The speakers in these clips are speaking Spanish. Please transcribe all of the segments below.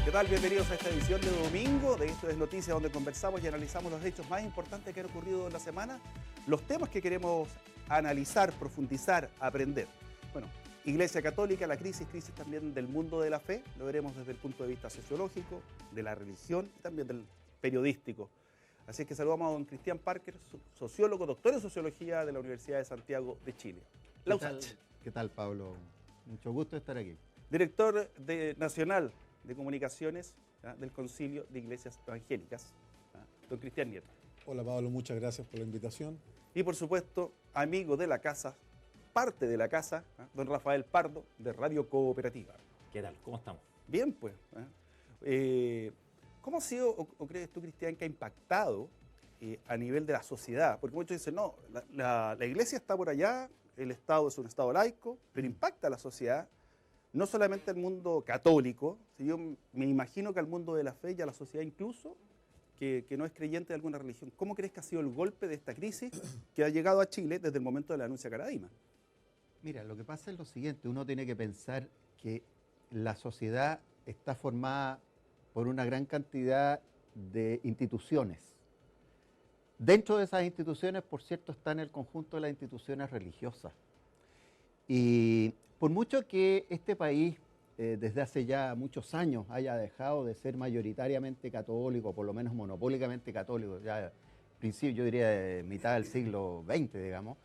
¿Qué tal? Bienvenidos a esta edición de domingo de Esto es Noticias, donde conversamos y analizamos los hechos más importantes que han ocurrido en la semana, los temas que queremos analizar, profundizar, aprender. Bueno, Iglesia Católica, la crisis también del mundo de la fe, lo veremos desde el punto de vista sociológico, de la religión y también del periodístico. Así es que saludamos a don Cristian Parker, sociólogo, doctor en sociología de la Universidad de Santiago de Chile. ¿Qué tal, Pablo? Mucho gusto estar aquí. Director nacional de comunicaciones del Concilio de Iglesias Evangélicas, don Cristian Nieto. Hola Pablo, muchas gracias por la invitación. Y por supuesto, amigo de la casa, parte de la casa, don Rafael Pardo, de Radio Cooperativa. ¿Qué tal? ¿Cómo estamos? Bien, pues. ¿Cómo ha sido, o crees tú, Cristian, que ha impactado a nivel de la sociedad? Porque muchos dicen, no, la iglesia está por allá, el Estado es un Estado laico, pero impacta a la sociedad. No solamente al mundo católico, yo me imagino que al mundo de la fe y a la sociedad incluso, que no es creyente de alguna religión. ¿Cómo crees que ha sido el golpe de esta crisis que ha llegado a Chile desde el momento de la anuncia Caradima? Mira, lo que pasa es lo siguiente, uno tiene que pensar que la sociedad está formada por una gran cantidad de instituciones. Dentro de esas instituciones, por cierto, están el conjunto de las instituciones religiosas. Y por mucho que este país, desde hace ya muchos años, haya dejado de ser mayoritariamente católico, por lo menos monopólicamente católico, ya principio, yo diría de mitad del siglo XX, digamos,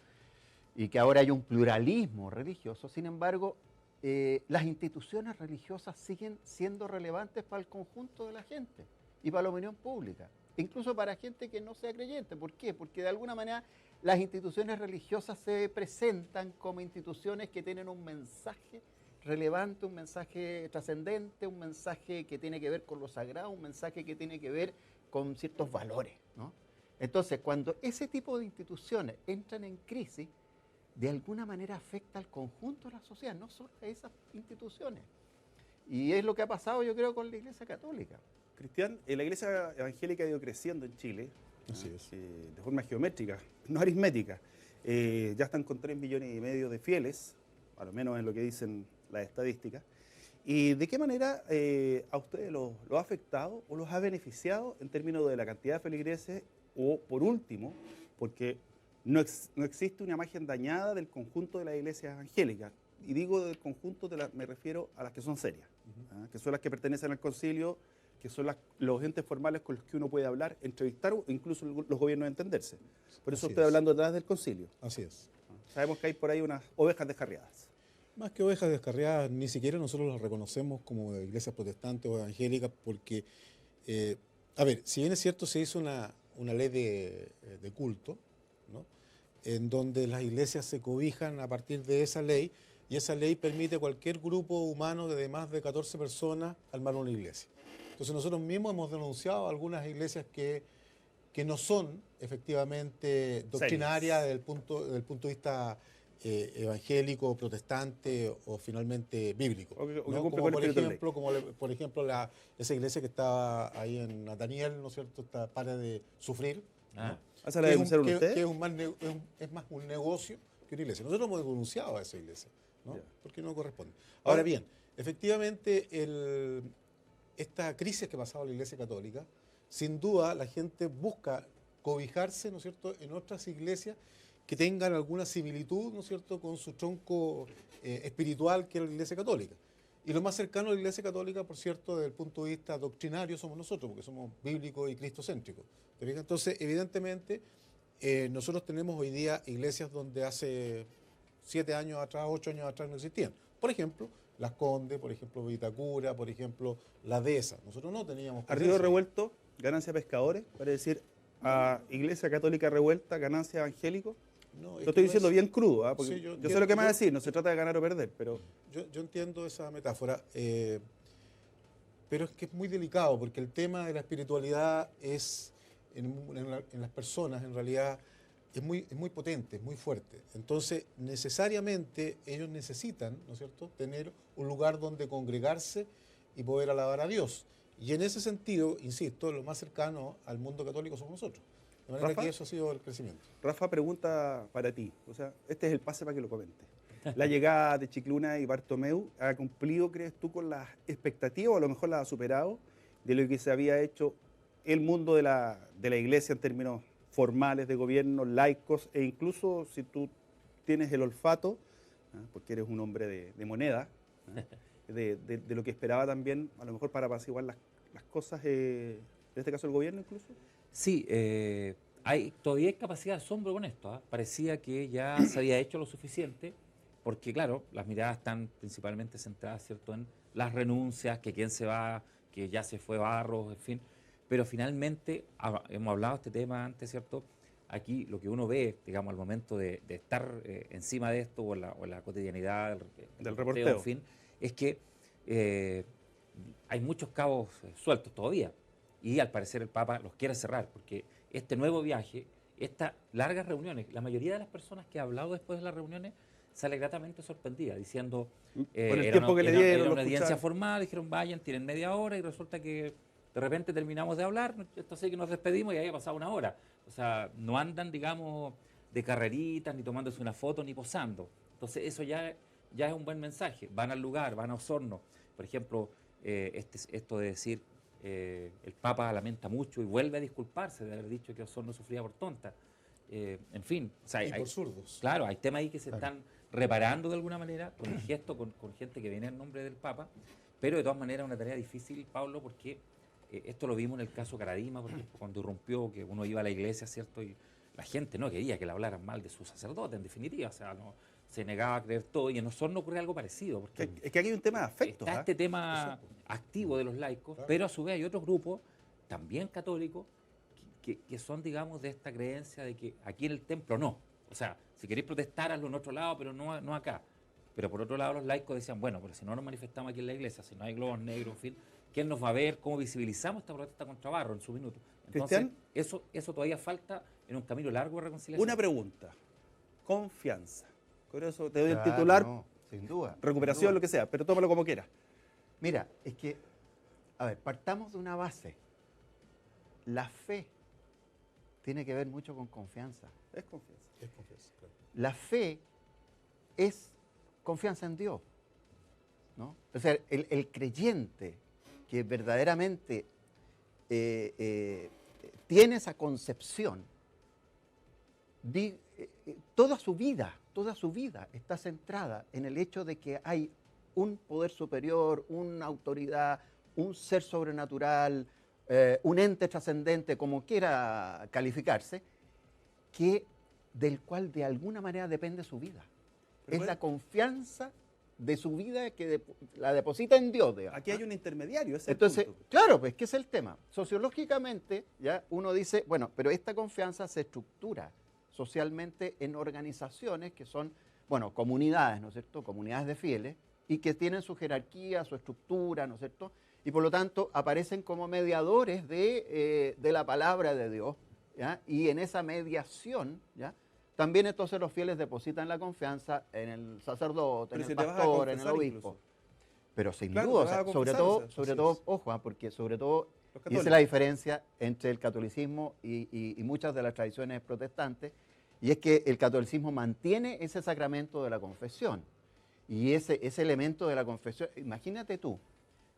y que ahora hay un pluralismo religioso, sin embargo, las instituciones religiosas siguen siendo relevantes para el conjunto de la gente y para la opinión pública, incluso para gente que no sea creyente. ¿Por qué? Porque de alguna manera las instituciones religiosas se presentan como instituciones que tienen un mensaje relevante, un mensaje trascendente, un mensaje que tiene que ver con lo sagrado, un mensaje que tiene que ver con ciertos valores, ¿no? Entonces, cuando ese tipo de instituciones entran en crisis, de alguna manera afecta al conjunto de la sociedad, no solo a esas instituciones. Y es lo que ha pasado, yo creo, con la Iglesia Católica. Cristian, la Iglesia Evangélica ha ido creciendo en Chile. Así es. De forma geométrica, no aritmética. Ya están con 3,5 millones de fieles, a lo menos en lo que dicen las estadísticas. ¿Y de qué manera a ustedes los ha afectado o los ha beneficiado en términos de la cantidad de feligreses o, por último, porque no existe una imagen dañada del conjunto de las iglesias evangélicas? Y digo del conjunto, me refiero a las que son serias, que son las que pertenecen al concilio, que son los entes formales con los que uno puede hablar, entrevistar o incluso los gobiernos entenderse. Por eso estoy hablando detrás del concilio. Así es. Sabemos que hay por ahí unas ovejas descarriadas. Más que ovejas descarriadas, ni siquiera nosotros las reconocemos como iglesias protestantes o evangélicas porque, a ver, si bien es cierto, se hizo una ley de culto, ¿no?, en donde las iglesias se cobijan a partir de esa ley, y esa ley permite a cualquier grupo humano de más de 14 personas armar una iglesia. Entonces nosotros mismos hemos denunciado algunas iglesias que no son efectivamente doctrinarias desde el punto de vista evangélico, protestante o finalmente bíblico, ¿no? Como por ejemplo esa iglesia que estaba ahí en Nathaniel, ¿no es cierto? Esta Para de Sufrir, ¿no? ¿Esa la denunciaron ustedes? Que es más un negocio que una iglesia. Nosotros hemos denunciado a esa iglesia, ¿no? Porque no corresponde. Ahora bien, efectivamente esta crisis que ha pasado en la Iglesia Católica, sin duda la gente busca cobijarse, ¿no es cierto?, en otras iglesias que tengan alguna similitud, ¿no es cierto?, con su tronco espiritual, que es la Iglesia Católica. Y lo más cercano a la Iglesia Católica, por cierto, desde el punto de vista doctrinario, somos nosotros, porque somos bíblicos y cristocéntricos. ¿Te fijas? Entonces, evidentemente, nosotros tenemos hoy día iglesias donde hace 7 años atrás, 8 años atrás no existían. Por ejemplo, Las Condes, por ejemplo, Vitacura, por ejemplo, La Dehesa. Nosotros no teníamos... A Río Revuelto, ganancia pescadores, para decir, a Iglesia Católica Revuelta, ganancia evangélico. No, lo estoy diciendo bien crudo, porque sí, yo sé lo que me va a decir, no se trata de ganar o perder, pero... Yo entiendo esa metáfora, pero es que es muy delicado, porque el tema de la espiritualidad es, en las personas, en realidad, es muy potente, es muy fuerte. Entonces, necesariamente, ellos necesitan, ¿no es cierto?, tener un lugar donde congregarse y poder alabar a Dios. Y en ese sentido, insisto, lo más cercano al mundo católico somos nosotros. De manera que eso ha sido el crecimiento. Rafa, pregunta para ti. O sea, este es el pase para que lo comentes. la llegada de Chicluna y Bartomeu ha cumplido, crees tú, con las expectativas, o a lo mejor las ha superado, de lo que se había hecho el mundo de la iglesia en términos formales de gobierno, laicos, e incluso si tú tienes el olfato, porque eres un hombre de moneda, de lo que esperaba también, a lo mejor para apaciguar las cosas, en este caso el gobierno incluso? Sí, todavía hay capacidad de asombro con esto. Parecía que ya se había hecho lo suficiente, porque claro, las miradas están principalmente centradas, ¿cierto?, en las renuncias, que quién se va, que ya se fue Barros, en fin. Pero finalmente, hemos hablado de este tema antes, ¿cierto? Aquí lo que uno ve, digamos, al momento de estar encima de esto o en la cotidianidad Del reporteo, en fin, es que hay muchos cabos sueltos todavía. Y al parecer el Papa los quiere cerrar, porque este nuevo viaje, estas largas reuniones, la mayoría de las personas que ha hablado después de las reuniones sale gratamente sorprendida, diciendo, por el tiempo que le dieron, era lo una audiencia escucharon. formal, dijeron vayan, tienen media hora, y resulta que de repente terminamos de hablar, esto sí que nos despedimos y ahí ha pasado una hora. O sea, no andan, digamos, de carreritas, ni tomándose una foto, ni posando. Entonces eso ya es un buen mensaje. Van al lugar, van a Osorno. Por ejemplo, esto de decir, el Papa lamenta mucho y vuelve a disculparse de haber dicho que Osorno sufría por tonta. En fin, o sea, Y por zurdos. Claro, hay temas ahí que se están reparando de alguna manera con el gesto, con gente que viene en nombre del Papa, pero de todas maneras es una tarea difícil, Pablo, porque esto lo vimos en el caso Caradima, por ejemplo, cuando irrumpió, que uno iba a la iglesia, ¿cierto? Y la gente no quería que le hablaran mal de su sacerdote, en definitiva, o sea, no, se negaba a creer todo, y en Osorno ocurre algo parecido, porque Es que aquí hay un tema de afectos. está este tema activo de los laicos, Claro. pero a su vez hay otros grupos, también católicos, que son, digamos, de esta creencia de que aquí en el templo no. O sea, si queréis protestar, hazlo en otro lado, pero no acá. Pero por otro lado, los laicos decían, bueno, pero si no nos manifestamos aquí en la iglesia, si no hay globos negros, en fin, ¿quién nos va a ver? ¿Cómo visibilizamos esta protesta contra Barro en su minuto? Entonces, Cristian, eso todavía falta en un camino largo de reconciliación. una pregunta. Confianza. Por eso te doy el Claro, titular, no, sin duda. recuperación, sin duda. lo que sea, pero tómalo como quieras. Mira, es que, a ver, partamos de una base. La fe tiene que ver mucho con confianza. Es confianza. Es confianza, claro. La fe es confianza en Dios, ¿no? O sea, el creyente que verdaderamente tiene esa concepción, toda su vida está centrada en el hecho de que hay un poder superior, una autoridad, un ser sobrenatural, un ente trascendente, como quiera calificarse, del cual de alguna manera depende su vida. Pero Es bueno, la confianza de su vida que la deposita en Dios, digamos. aquí hay un intermediario, ese es el Entonces, punto. claro, pues que es el tema. Sociológicamente, ya uno dice, bueno, pero esta confianza se estructura socialmente en organizaciones que son, bueno, comunidades, ¿no es cierto? Comunidades de fieles y que tienen su jerarquía, su estructura, ¿no es cierto? Y por lo tanto aparecen como mediadores de la palabra de Dios, ¿ya? Y en esa mediación, ¿ya? También entonces los fieles depositan la confianza en el sacerdote, Pero en si el te vas a pastor, en el confesar obispo. incluso. Pero sin Claro, duda, te o sea, vas a sobre confesar, todo, o sea, así es. ojo, porque sobre todo, Los y esa católicos. es la diferencia entre el catolicismo y muchas de las tradiciones protestantes, y es que el catolicismo mantiene ese sacramento de la confesión. Y ese elemento de la confesión, imagínate tú,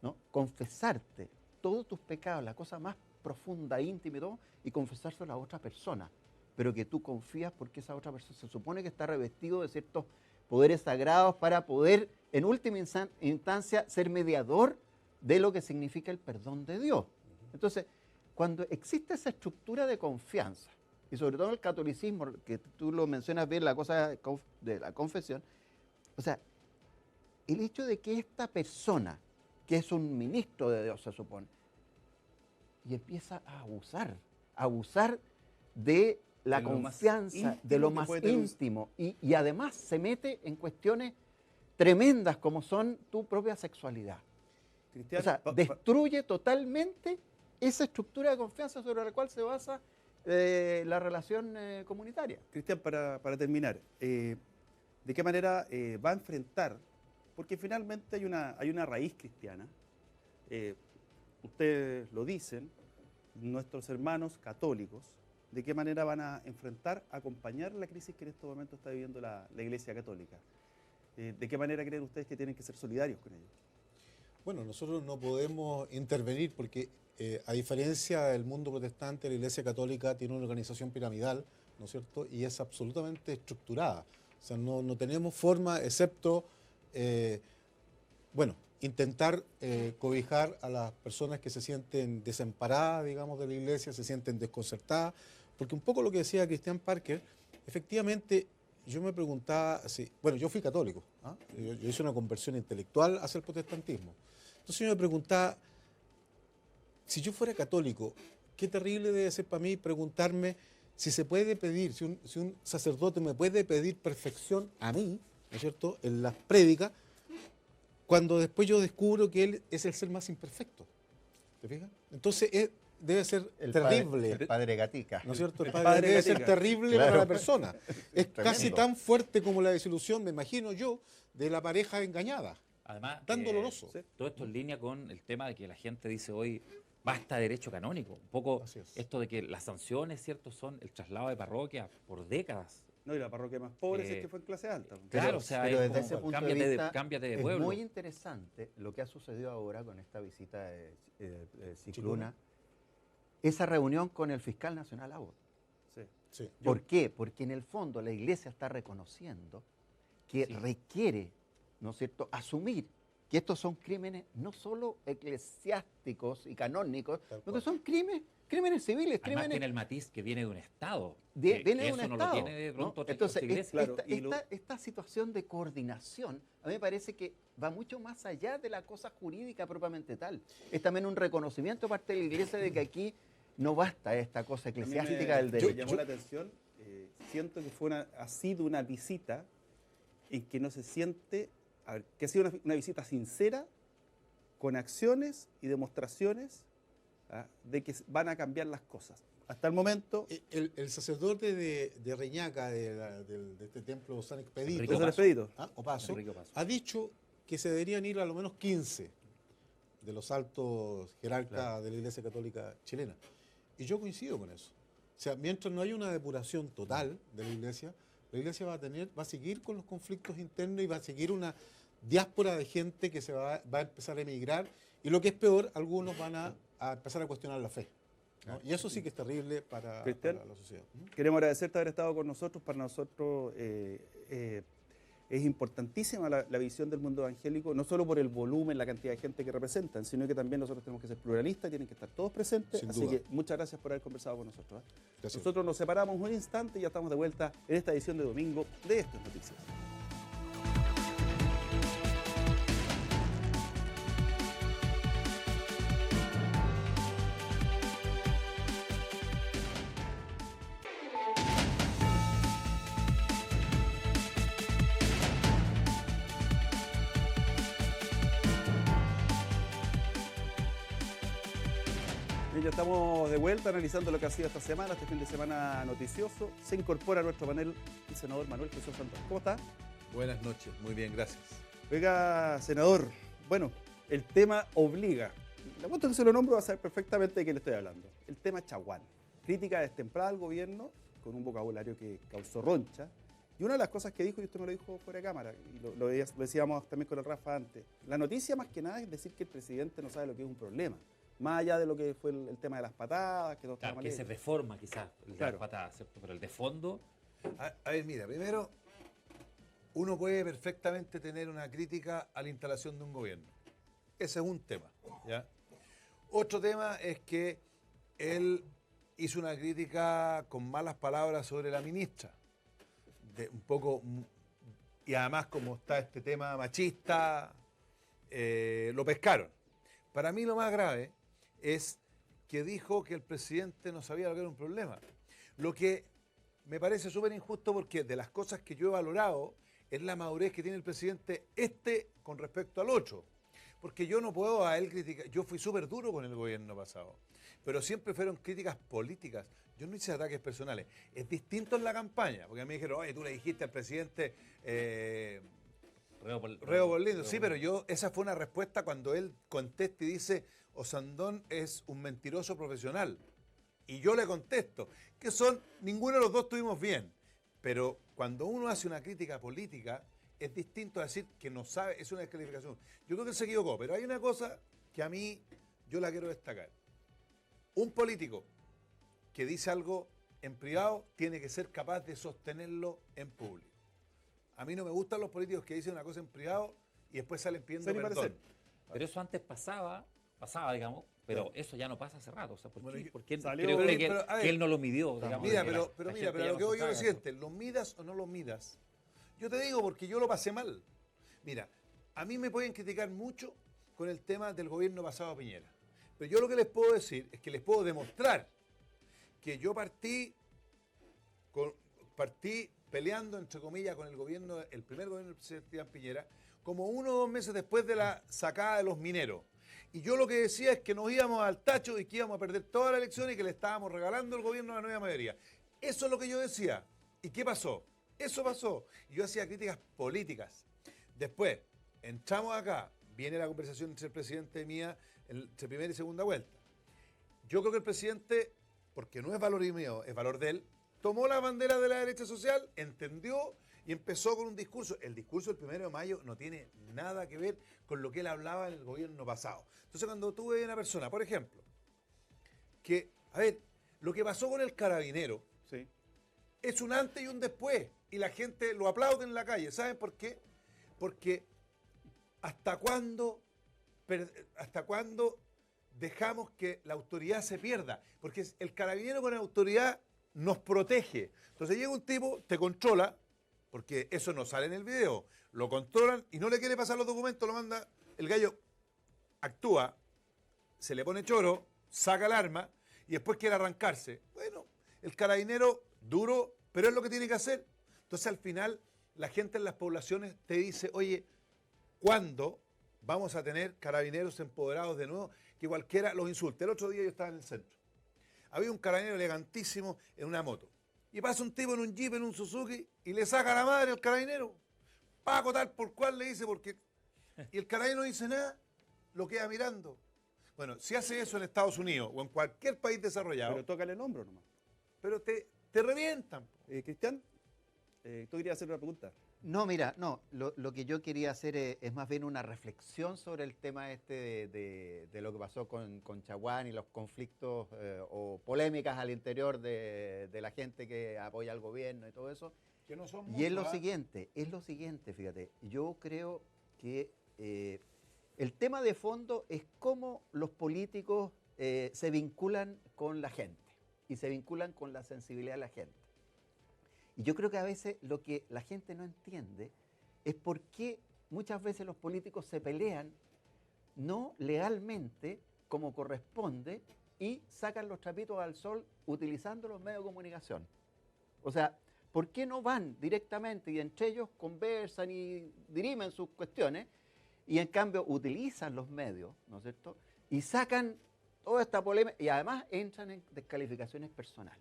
¿no? Confesarte todos tus pecados, la cosa más profunda, íntima y todo, y confesárselo a otra persona, pero que tú confías porque esa otra persona se supone que está revestido de ciertos poderes sagrados para poder, en última instancia, ser mediador de lo que significa el perdón de Dios. Entonces, cuando existe esa estructura de confianza, y sobre todo en el catolicismo, que tú lo mencionas bien, la cosa de la confesión, o sea, el hecho de que esta persona, que es un ministro de Dios, se supone, y empieza a abusar de la De lo más confianza, de lo íntimo que más puede tener un- íntimo, y además se mete en cuestiones tremendas como son tu propia sexualidad. Cristian, O sea, destruye totalmente esa estructura de confianza sobre la cual se basa la relación comunitaria. Cristian, para terminar, ¿de qué manera va a enfrentar? Porque finalmente hay una raíz cristiana. Ustedes lo dicen, nuestros hermanos católicos, ¿de qué manera van a enfrentar, acompañar la crisis que en este momento está viviendo la Iglesia Católica? ¿De qué manera creen ustedes que tienen que ser solidarios con ellos? Bueno, nosotros no podemos intervenir porque, a diferencia del mundo protestante, la Iglesia Católica tiene una organización piramidal, ¿no es cierto? Y es absolutamente estructurada. O sea, no tenemos forma, excepto, intentar cobijar a las personas que se sienten desamparadas, digamos, de la Iglesia, se sienten desconcertadas. Porque un poco lo que decía Christian Parker, efectivamente, yo me preguntaba, yo fui católico, ¿ah? Yo hice una conversión intelectual hacia el protestantismo. Entonces yo me preguntaba, si yo fuera católico, qué terrible debe ser para mí preguntarme si se puede pedir, si un sacerdote me puede pedir perfección a mí, ¿no es cierto?, en las prédicas, cuando después yo descubro que él es el ser más imperfecto. ¿Te fijas? Entonces debe ser terrible. El padre Gatica. ¿No es cierto? El padre Debe ser Gatica. terrible Claro. para la persona. Es Tremendo. casi tan fuerte como la desilusión, me imagino yo, de la pareja engañada. Además, Tan doloroso. sí. todo esto en línea con el tema de que la gente dice hoy, basta derecho canónico. Un poco Así es. esto de que las sanciones, ¿cierto?, son el traslado de parroquia por décadas. No, y la parroquia más pobre es Eh, que fue en clase alta. Claro, o sea, pero es desde como, ese punto cámbiate de de, vista, cámbiate de es pueblo. muy interesante lo que ha sucedido ahora con esta visita de Cicluna, esa reunión con el fiscal nacional Abbott. Sí. Sí. ¿Por qué? Porque en el fondo la Iglesia está reconociendo que Sí. requiere, ¿no es cierto?, asumir que estos son crímenes no solo eclesiásticos y canónicos, Tal sino cual. que son crímenes civiles, Además crímenes tiene el matiz que viene de un Estado. viene que de un eso no Estado. lo tiene de ¿no? pronto otra Entonces, iglesia. Claro, y esta situación de coordinación, a mí me parece que va mucho más allá de la cosa jurídica propiamente tal. Es también un reconocimiento parte de la Iglesia de que aquí no basta esta cosa A mí eclesiástica del me derecho. llamó la atención, siento que ha sido una visita en que no se siente, que ha sido una visita sincera, con acciones y demostraciones de que van a cambiar las cosas. Hasta el momento, El sacerdote de Reñaca, de este templo San Expedito, Enrique César Opaso. Expedito. Opaso, Enrique Opaso. ha dicho que se deberían ir a lo menos 15 de los altos jerarcas de la Iglesia Católica chilena. Y yo coincido con eso. O sea, mientras no haya una depuración total de la Iglesia va a seguir con los conflictos internos y va a seguir una diáspora de gente que va a empezar a emigrar. Y lo que es peor, algunos van a empezar a cuestionar la fe, ¿no? Y eso sí que es terrible para Cristian, la sociedad. queremos agradecerte haber estado con nosotros. Para nosotros es importantísima la visión del mundo evangélico, no solo por el volumen, la cantidad de gente que representan, sino que también nosotros tenemos que ser pluralistas, tienen que estar todos presentes. Sin Así duda. que muchas gracias por haber conversado con nosotros. Gracias. Nosotros nos separamos un instante y ya estamos de vuelta en esta edición de domingo de Esto es Noticias. Bien, ya estamos de vuelta analizando lo que ha sido esta semana, este fin de semana noticioso. Se incorpora a nuestro panel el senador Manuel Jesús Santos. ¿Cómo está? Buenas noches, muy bien, gracias. Oiga, senador, bueno, el tema obliga. Le cuento que se lo nombro, va a saber perfectamente de qué le estoy hablando. El tema Chaguán. Crítica destemplada al gobierno con un vocabulario que causó roncha. Y una de las cosas que dijo, y usted me lo dijo fuera de cámara, y lo decíamos también con el Rafa antes, la noticia más que nada es decir que el presidente no sabe lo que es un problema. Más allá de lo que fue el tema de las patadas, que todo estaba Claro, mal que hecho. se reforma quizás el de Claro. las patadas, ¿cierto? Pero el de fondo, A ver, mira, primero, uno puede perfectamente tener una crítica a la instalación de un gobierno. Ese es un tema, ¿ya? Otro tema es que él hizo una crítica con malas palabras sobre la ministra. Un poco, y además como está este tema machista, lo pescaron. Para mí lo más grave es que dijo que el presidente no sabía lo que era un problema. Lo que me parece súper injusto porque de las cosas que yo he valorado es la madurez que tiene el presidente con respecto al otro. Porque yo no puedo a él criticar. Yo fui súper duro con el gobierno pasado, pero siempre fueron críticas políticas. Yo no hice ataques personales. Es distinto en la campaña, porque a mí me dijeron, oye, tú le dijiste al presidente Reo por lindo. Sí, pero esa fue una respuesta cuando él contesta y dice, Osandón es un mentiroso profesional. Y yo le contesto, ninguno de los dos estuvimos bien. Pero cuando uno hace una crítica política, es distinto a decir que no sabe, es una descalificación. Yo creo que él se equivocó, pero hay una cosa que a mí yo la quiero destacar. Un político que dice algo en privado tiene que ser capaz de sostenerlo en público. A mí no me gustan los políticos que dicen una cosa en privado y después salen pidiendo Ser y perdón. parecer. Pero eso antes pasaba, digamos, pero eso ya no pasa hace rato. O sea, ¿por Bueno, qué? yo- ¿Por qué salió- cree usted pero, a ver, que él no lo midió? Digamos, Mira, que pero la mira, gente pero ya lo no que se voy yo es lo traga eso. siguiente, ¿lo midas o no lo midas? Yo te digo porque yo lo pasé mal. Mira, a mí me pueden criticar mucho con el tema del gobierno pasado a Piñera. Pero yo lo que les puedo decir es que les puedo demostrar que yo partí peleando, entre comillas, con el gobierno, el primer gobierno del presidente Iván Piñera, como 1 o 2 meses después de la sacada de los mineros. Y yo lo que decía es que nos íbamos al tacho y que íbamos a perder toda la elección y que le estábamos regalando el gobierno a la nueva mayoría. Eso es lo que yo decía. ¿Y qué pasó? Eso pasó. Y yo hacía críticas políticas. Después, entramos acá, viene la conversación entre el presidente y mía entre primera y segunda vuelta. Yo creo que el presidente, porque no es valor mío, es valor de él, tomó la bandera de la derecha social, entendió y empezó con un discurso. El discurso del 1 de mayo no tiene nada que ver con lo que él hablaba en el gobierno pasado. Entonces, cuando tú ves una persona, por ejemplo, que, a ver, lo que pasó con el carabinero Sí. es un antes y un después, y la gente lo aplaude en la calle. ¿Saben por qué? Porque ¿hasta cuándo dejamos que la autoridad se pierda? Porque el carabinero con la autoridad nos protege. Entonces llega un tipo, te controla, porque eso no sale en el video, lo controlan y no le quiere pasar los documentos, lo manda, el gallo actúa, se le pone choro, saca el arma y después quiere arrancarse. Bueno, el carabinero duro, pero es lo que tiene que hacer. Entonces al final la gente en las poblaciones te dice, oye, ¿cuándo vamos a tener carabineros empoderados de nuevo? Que cualquiera los insulte. El otro día yo estaba en el centro. Había un carabinero elegantísimo en una moto. Y pasa un tipo en un jeep, en un Suzuki, y le saca la madre al carabinero. Paco tal por cual le dice, porque... Y el carabinero no dice nada, lo queda mirando. Bueno, si hace eso en Estados Unidos o en cualquier país desarrollado, Pero tócale el hombro nomás. pero te revientan. Cristian, tú querías hacer una pregunta. No, mira, no, lo que yo quería hacer es más bien una reflexión sobre el tema este de lo que pasó con Chaguán y los conflictos o polémicas al interior de la gente que apoya al gobierno y todo eso. Que no son Y es muchos, lo siguiente, fíjate, yo creo que el tema de fondo es cómo los políticos se vinculan con la gente y se vinculan con la sensibilidad de la gente. Y yo creo que a veces lo que la gente no entiende es por qué muchas veces los políticos se pelean no legalmente como corresponde y sacan los trapitos al sol utilizando los medios de comunicación. O sea, ¿por qué no van directamente y entre ellos conversan y dirimen sus cuestiones y en cambio utilizan los medios, ¿no es cierto? Y sacan toda esta polémica y además entran en descalificaciones personales.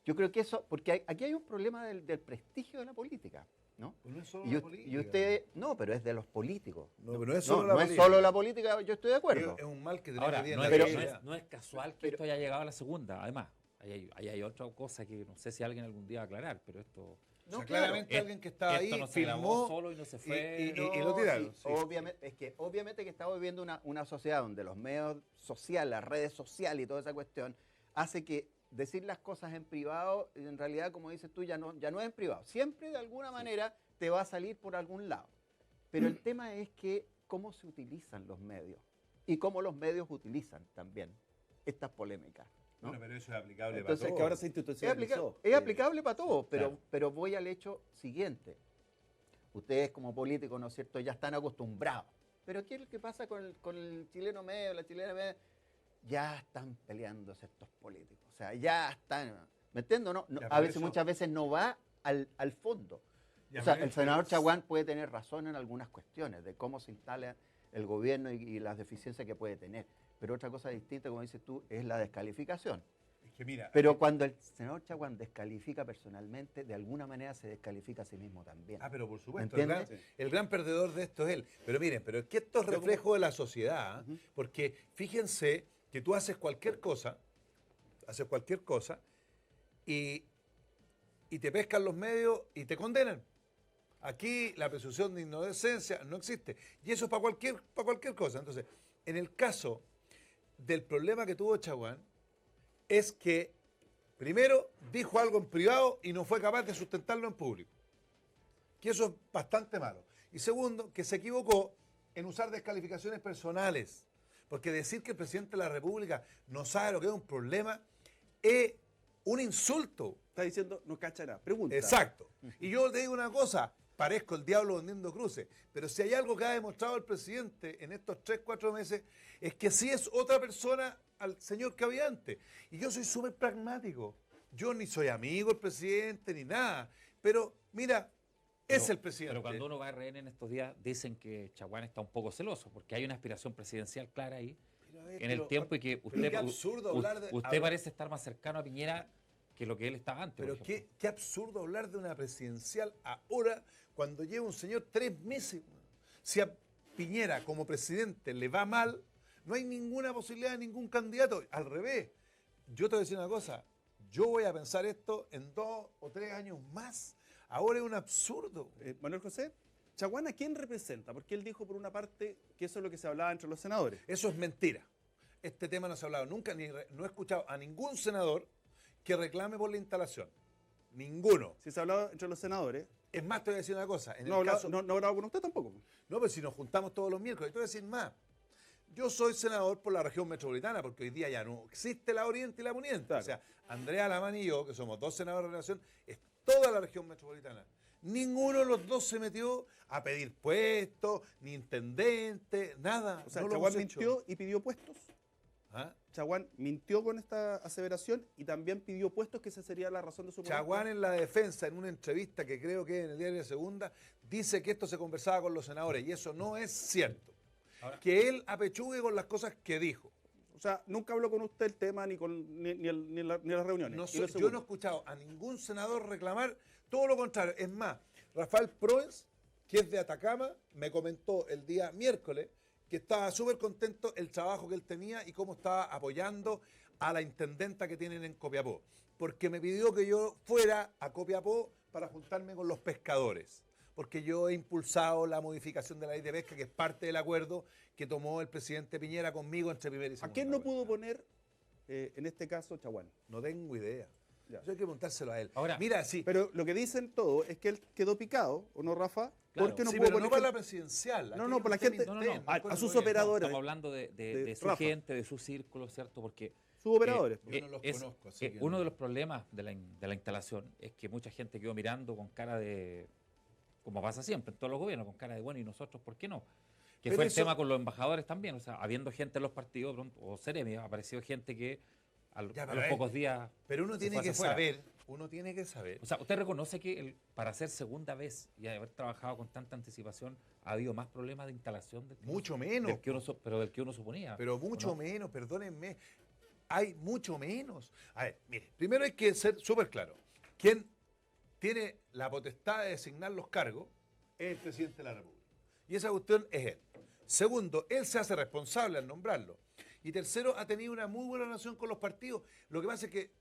Yo creo que eso, porque aquí hay un problema del prestigio de la política, ¿no? Pues no es solo Y, la us- política. y usted, no, pero es de los políticos. No, pero no es No, solo la no es política. solo la política, yo estoy de acuerdo. Es un mal que tenemos Ahora, hoy día en no la es, pero- sociedad. no es casual que esto haya llegado a la segunda, además. Ahí hay otra cosa que no sé si alguien algún día va a aclarar, pero esto... O sea, No, claramente claro. alguien que estaba ahí Esto no se grabó filmó solo y no se fue. y lo tiraron. sí, Sí. obviamente que estamos viviendo una sociedad donde los medios sociales, las redes sociales y toda esa cuestión hace que decir las cosas en privado, en realidad, como dices tú, ya no es en privado. Siempre de alguna manera te va a salir por algún lado. Pero el tema es que cómo se utilizan los medios y cómo los medios utilizan también estas polémicas, ¿no? Bueno, pero eso es aplicable Entonces, para Es todo. que ahora se Es, institucionalizó. aplicable para todo, claro. pero voy al hecho siguiente. Ustedes como políticos, ¿no es cierto?, ya están acostumbrados. Pero ¿qué es lo que pasa con el chileno medio, la chilena media? Ya están peleándose estos políticos. O sea, ya están. ¿Me entiendo? No, Ya, a por veces, eso- muchas veces no va al fondo. Ya, O sea, pero el eso senador es- Chaguán puede tener razón en algunas cuestiones de cómo se instala el gobierno y las deficiencias que puede tener. Pero otra cosa distinta, como dices tú, es la descalificación. Es que mira, Pero cuando el senador Chaguán descalifica personalmente, de alguna manera se descalifica a sí mismo también. pero por supuesto, ¿Me el gran, entiendes? el gran perdedor de esto es él. Pero miren, pero es que esto es reflejo de la sociedad, ¿eh? Porque fíjense que tú haces cualquier cosa y te pescan los medios y te condenan. Aquí la presunción de inocencia no existe. Y eso es para cualquier cosa. Entonces, en el caso del problema que tuvo Chaguán, es que, primero, dijo algo en privado y no fue capaz de sustentarlo en público. Que eso es bastante malo. Y segundo, que se equivocó en usar descalificaciones personales. Porque decir que el presidente de la República no sabe lo que es un problema es un insulto. Está diciendo, no cacha nada. Pregunta. Exacto. Y yo te digo una cosa, parezco el diablo vendiendo cruces, pero si hay algo que ha demostrado el presidente en estos 3, 4 meses, es que sí es otra persona al señor que había antes. Y yo soy súper pragmático. Yo ni soy amigo del presidente ni nada. Pero mira, es el presidente. Pero cuando uno va a RN en estos días, dicen que Chaguán está un poco celoso, porque hay una aspiración presidencial clara ahí Pero, a ver, en el pero- tiempo y que pero usted, qué absurdo hablar de- usted parece estar más cercano a Piñera que lo que él estaba antes. Pero por ejemplo. qué absurdo hablar de una presidencial ahora cuando lleva un señor 3 meses. Si a Piñera como presidente le va mal, no hay ninguna posibilidad de ningún candidato. Al revés, yo te voy a decir una cosa, yo voy a pensar esto en 2 o 3 años más. Ahora es un absurdo. Manuel José, Chaguán, ¿a quién representa? Porque él dijo por una parte que eso es lo que se hablaba entre los senadores. Eso es mentira. Este tema no se ha hablado nunca, no he escuchado a ningún senador que reclame por la instalación. Ninguno. Si se hablaba entre los senadores, Es más, te voy a decir una cosa. En no el hablaba, caso, no hablaba con usted tampoco. No, pero si nos juntamos todos los miércoles, te voy a decir más. Yo soy senador por la región metropolitana, porque hoy día ya no existe la Oriente y la Poniente. Claro. O sea, Andrea Lamán y yo, que somos 2 senadores de la nación, es toda la región metropolitana. Ninguno de los dos se metió a pedir puestos, ni intendente, nada. O sea, no lo Chaguán hemos hecho. mintió y pidió puestos. ¿Ah? Chaguán mintió con esta aseveración y también pidió puestos, que esa sería la razón de su Chaguán en la defensa, en una entrevista que creo que es en el diario de Segunda, dice que esto se conversaba con los senadores y eso no es cierto. Ahora- Que él apechugue con las cosas que dijo. O sea, nunca habló con usted el tema ni en las reuniones. No Y sé, lo yo segundo. no he escuchado a ningún senador reclamar, todo lo contrario. Es más, Rafael Proens, que es de Atacama, me comentó el día miércoles que estaba súper contento el trabajo que él tenía y cómo estaba apoyando a la intendenta que tienen en Copiapó. Porque me pidió que yo fuera a Copiapó para juntarme con los pescadores. Porque yo he impulsado la modificación de la ley de pesca, que es parte del acuerdo que tomó el presidente Piñera conmigo entre primera y ¿A segunda. quién no vuelta. pudo poner, en este caso, Chaguán? No tengo idea. Ya. Eso hay que preguntárselo a él. Ahora- Mira, sí. Pero lo que dicen todo es que él quedó picado, ¿o no, Rafa? Claro. Porque no Sí, pudo pero poner no para la gente- presidencial. No, no, por la gente- No, no, no. a sus operadores. Estamos hablando de su Rafa. gente, de su círculo, ¿cierto? Porque sus operadores. Yo no los conozco, así que uno no. de los problemas de la instalación es que mucha gente quedó mirando con cara de, como pasa siempre en todos los gobiernos, con cara de bueno, ¿y nosotros por qué no? Que Pero fue el eso- tema con los embajadores también, o sea, habiendo gente en los partidos, pronto, o Seremi, ha aparecido gente que a Ya, a pero los a ver, pocos días... Pero uno se tiene fue que hacia afuera. saber, uno tiene que saber. O sea, ¿usted reconoce que para ser segunda vez y haber trabajado con tanta anticipación ha habido más problemas de instalación Mucho menos. pero del que uno suponía? Pero ¿o mucho no? menos, perdónenme. Hay mucho menos. A ver, mire, primero hay que ser súper claro. Quien tiene la potestad de designar los cargos es el presidente de la República. Y esa cuestión es él. Segundo, él se hace responsable al nombrarlo. Y tercero, ha tenido una muy buena relación con los partidos. Lo que pasa es que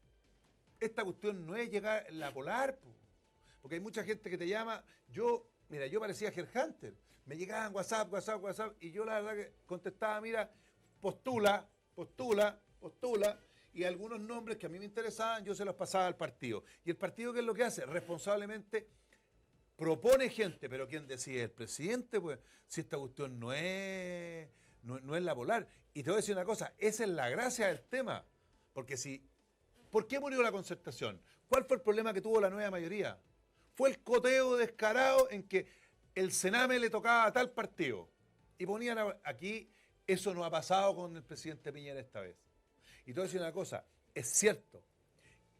esta cuestión no es llegar a la polar, po. Porque hay mucha gente que te llama. Mira, yo parecía Headhunter. Me llegaban WhatsApp, y yo la verdad que contestaba, mira, postula, y algunos nombres que a mí me interesaban, yo se los pasaba al partido. ¿Y el partido qué es lo que hace? Responsablemente propone gente, pero ¿quién decide? El presidente, pues, si esta cuestión no es la polar. Y te voy a decir una cosa, esa es la gracia del tema. Porque ¿por qué murió la concertación? ¿Cuál fue el problema que tuvo la nueva mayoría? Fue el coteo descarado en que el Sename le tocaba a tal partido. Y ponían aquí, eso no ha pasado con el presidente Piñera esta vez. Y te voy a decir una cosa, es cierto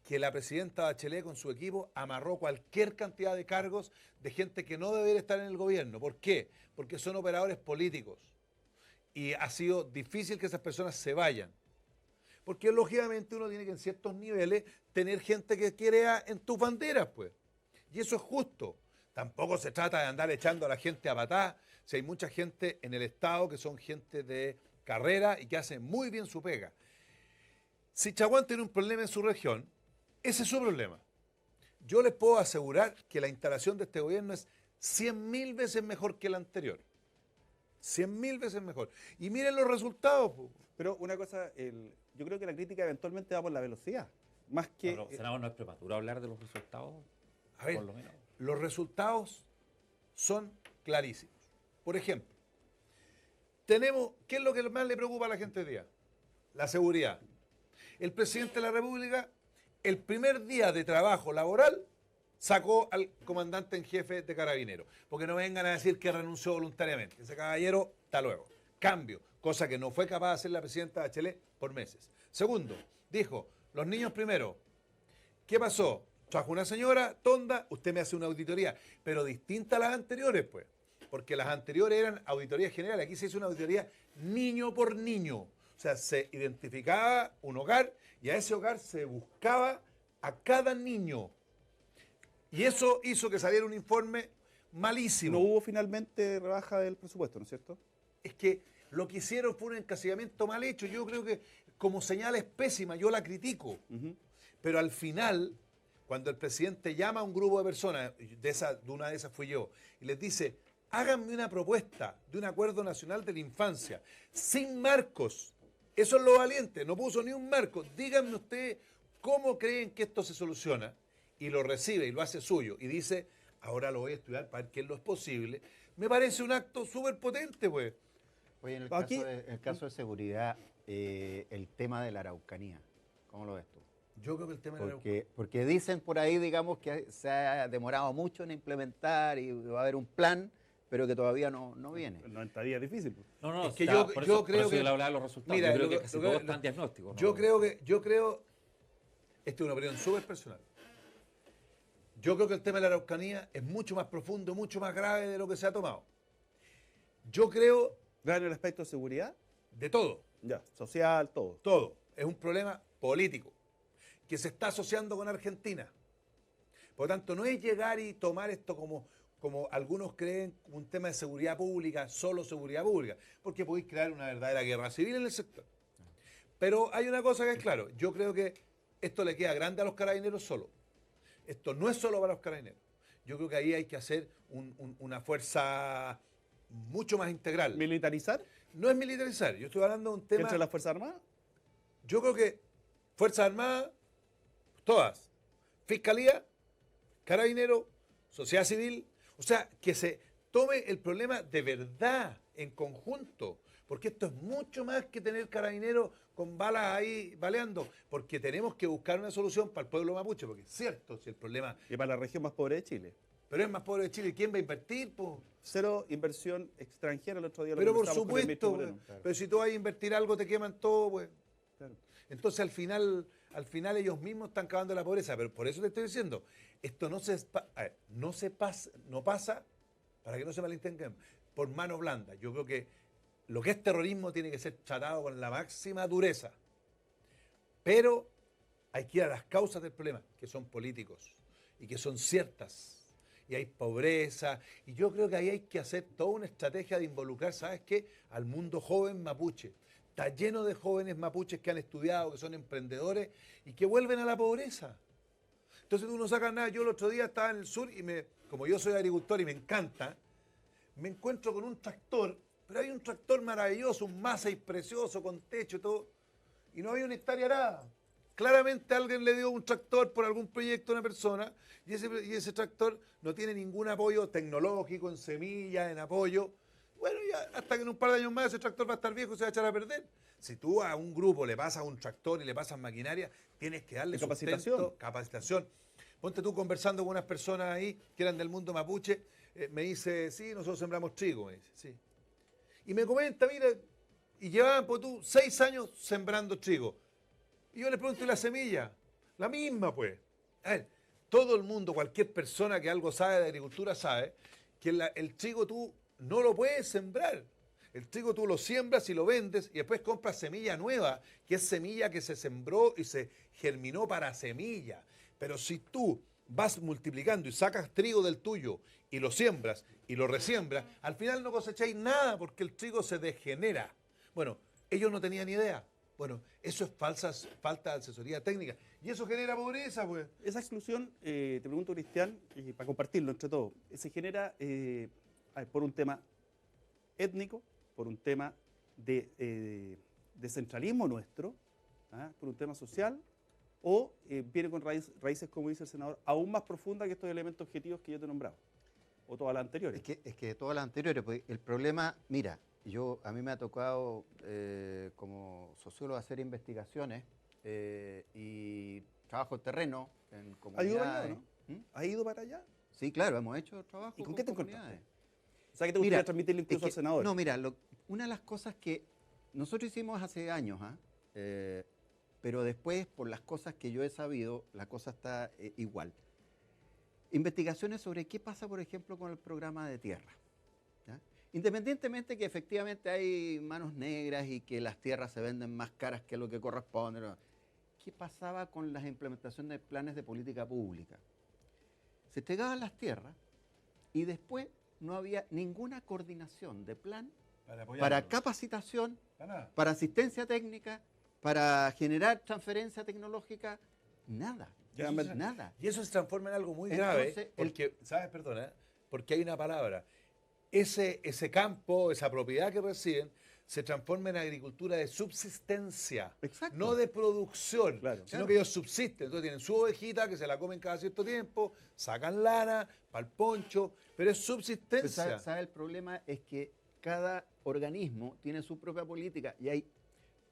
que la presidenta Bachelet con su equipo amarró cualquier cantidad de cargos de gente que no debería estar en el gobierno. ¿Por qué? Porque son operadores políticos. Y ha sido difícil que esas personas se vayan. Porque lógicamente uno tiene que en ciertos niveles tener gente que crea en tus banderas, pues. Y eso es justo. Tampoco se trata de andar echando a la gente a patá. Si hay mucha gente en el Estado que son gente de carrera y que hacen muy bien su pega. Si Chaguán tiene un problema en su región, ese es su problema. Yo les puedo asegurar que la instalación de este gobierno es 100.000 veces mejor que el anterior. 100.000 veces mejor. Y miren los resultados. Po. Pero una cosa, yo creo que la crítica eventualmente va por la velocidad. Más que... Pero, senador, ¿no es prematuro hablar de los resultados? A ver, Por lo menos. los resultados son clarísimos. Por ejemplo, ¿qué es lo que más le preocupa a la gente hoy día? La seguridad. El presidente de la República, el primer día de trabajo laboral, sacó al comandante en jefe de Carabineros. Porque no vengan a decir que renunció voluntariamente. Ese caballero, hasta luego. Cambio, cosa que no fue capaz de hacer la presidenta Bachelet por meses. Segundo, dijo, los niños primero. ¿Qué pasó? Trajo una señora, tonda, usted me hace una auditoría, pero distinta a las anteriores, pues. Porque las anteriores eran auditorías generales. Aquí se hizo una auditoría niño por niño. O sea, se identificaba un hogar y a ese hogar se buscaba a cada niño. Y eso hizo que saliera un informe malísimo. No hubo finalmente rebaja del presupuesto, ¿no es cierto? Es que lo que hicieron fue un encasillamiento mal hecho. Yo creo que como señal es pésima, yo la critico. Pero al final, cuando el presidente llama a un grupo de personas, de una de esas fui yo, y les dice, háganme una propuesta de un acuerdo nacional de la infancia, sin marcos. Eso es lo valiente, no puso ni un marco. Díganme ustedes cómo creen que esto se soluciona. Y lo recibe y lo hace suyo. Y dice, ahora lo voy a estudiar para ver qué es lo posible. Me parece un acto súper potente, pues. Oye, en el, Aquí- caso de seguridad, el tema de la Araucanía, ¿cómo lo ves tú? Yo creo que el tema de la Porque dicen por ahí, digamos, que se ha demorado mucho en implementar y va a haber un plan, pero que todavía no viene. En 90 días es difícil. Pues. No, Es que está, yo por creo eso, por eso que- yo le hablaba de los resultados. Mira, yo creo lo que que- casi lo todos que- están diagnósticos. Yo creo, esta es una opinión súper personal. Yo creo que el tema de la Araucanía es mucho más profundo, mucho más grave de lo que se ha tomado. Yo creo ¿Vean el aspecto de seguridad? de todo, Ya, social, todo. todo. Es un problema político que se está asociando con Argentina. Por lo tanto, no es llegar y tomar esto como algunos creen, como un tema de seguridad pública, solo seguridad pública, porque podéis crear una verdadera guerra civil en el sector. Pero hay una cosa que es claro, yo creo que esto le queda grande a los carabineros solo. Esto no es solo para los carabineros. Yo creo que ahí hay que hacer una fuerza mucho más integral. ¿Militarizar? No es militarizar, yo estoy hablando de un tema... ¿Entre las Fuerzas Armadas? Yo creo que Fuerzas Armadas, todas, Fiscalía, Carabineros, sociedad civil, o sea, que se tome el problema de verdad, en conjunto, porque esto es mucho más que tener carabineros con balas ahí baleando, porque tenemos que buscar una solución para el pueblo mapuche, porque es cierto, si el problema... Y para la región más pobre de Chile. Pero es más pobre de Chile, ¿quién va a invertir? Po? Cero inversión extranjera el otro día. lo Pero por conversamos con el ministro supuesto, Moreno. pues, pero si tú vas a invertir algo te queman todo, pues. Claro. Entonces al final ellos mismos están cavando la pobreza, pero por eso te estoy diciendo, esto no pasa, para que no se malintengan, por mano blanda. Yo creo que lo que es terrorismo tiene que ser tratado con la máxima dureza. Pero hay que ir a las causas del problema, que son políticos y que son ciertas. Y hay pobreza, y yo creo que ahí hay que hacer toda una estrategia de involucrar, ¿sabes qué? Al mundo joven mapuche. Está lleno de jóvenes mapuches que han estudiado, que son emprendedores y que vuelven a la pobreza. Entonces tú no sacas nada. Yo el otro día estaba en el sur y como yo soy agricultor y me encanta, me encuentro con un tractor, pero hay un tractor maravilloso, un Massey precioso, con techo y todo, y no había una hectárea arada. Claramente alguien le dio un tractor por algún proyecto a una persona y ese tractor no tiene ningún apoyo tecnológico, en semillas, en apoyo. Bueno, ya hasta que en un par de años más ese tractor va a estar viejo y se va a echar a perder. Si tú a un grupo le pasas un tractor y le pasas maquinaria, tienes que darle Capacitación. capacitación. Ponte tú conversando con unas personas ahí que eran del mundo mapuche, me dice, sí, nosotros sembramos trigo, me dice, sí. Y me comenta, mira, y llevaban, pues tú, 6 años sembrando trigo. Y yo le pregunto, ¿y la semilla? La misma, pues. A ver, todo el mundo, cualquier persona que algo sabe de agricultura sabe que el trigo tú no lo puedes sembrar. El trigo tú lo siembras y lo vendes y después compras semilla nueva, que es semilla que se sembró y se germinó para semilla. Pero si tú vas multiplicando y sacas trigo del tuyo y lo siembras y lo resiembras, al final no cosecháis nada porque el trigo se degenera. Bueno, ellos no tenían idea. Bueno, eso es falta de asesoría técnica. Y eso genera pobreza, pues. Esa exclusión, te pregunto, Cristian, y para compartirlo entre todos, se genera por un tema étnico, por un tema de centralismo nuestro, ¿ah? Por un tema social, o viene con raíces, como dice el senador, aún más profundas que estos elementos objetivos que yo te he nombrado, o todas las anteriores. Es que todas las anteriores, pues el problema, mira, a mí me ha tocado como sociólogo hacer investigaciones y trabajo en terreno, en ¿Ha ido para comunidades. allá, no? ¿Ha ido para allá? Sí, claro, hemos hecho trabajo ¿Y con qué te comunidades. encontraste? O sea, que te gustaría Mira, transmitirle incluso al senador. No, mira, una de las cosas que nosotros hicimos hace años, pero después, por las cosas que yo he sabido, la cosa está igual. Investigaciones sobre qué pasa, por ejemplo, con el programa de tierra. ¿Ya? Independientemente que efectivamente hay manos negras y que las tierras se venden más caras que lo que corresponde, ¿no? ¿Qué pasaba con la implementación de planes de política pública? Se entregaban las tierras y después no había ninguna coordinación de plan para capacitación, para asistencia técnica, para generar transferencia tecnológica, nada. Nada. Y eso se transforma en algo muy Entonces, grave, porque, ¿sabes? Perdona, porque hay una palabra. Ese campo, esa propiedad que reciben, se transforma en agricultura de subsistencia, Exacto. no de producción, Claro. sino que ellos subsisten. Entonces tienen su ovejita que se la comen cada cierto tiempo, sacan lana para el poncho, pero es Pero subsistencia. ¿sabe? El problema es que cada organismo tiene su propia política y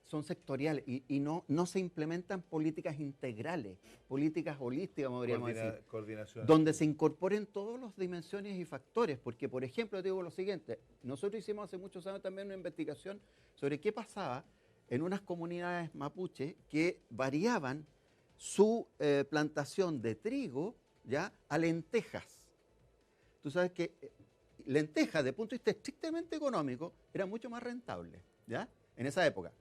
son sectoriales y no se implementan políticas integrales, políticas holísticas, podríamos decir, Coordinación. donde se incorporen todas las dimensiones y factores. Porque, por ejemplo, te digo lo siguiente, nosotros hicimos hace muchos años también una investigación sobre qué pasaba en unas comunidades mapuche que variaban su plantación de trigo, ¿ya?, a lentejas. Tú sabes que lentejas, desde el punto de vista estrictamente económico, era mucho más rentable, ¿ya?, en esa época.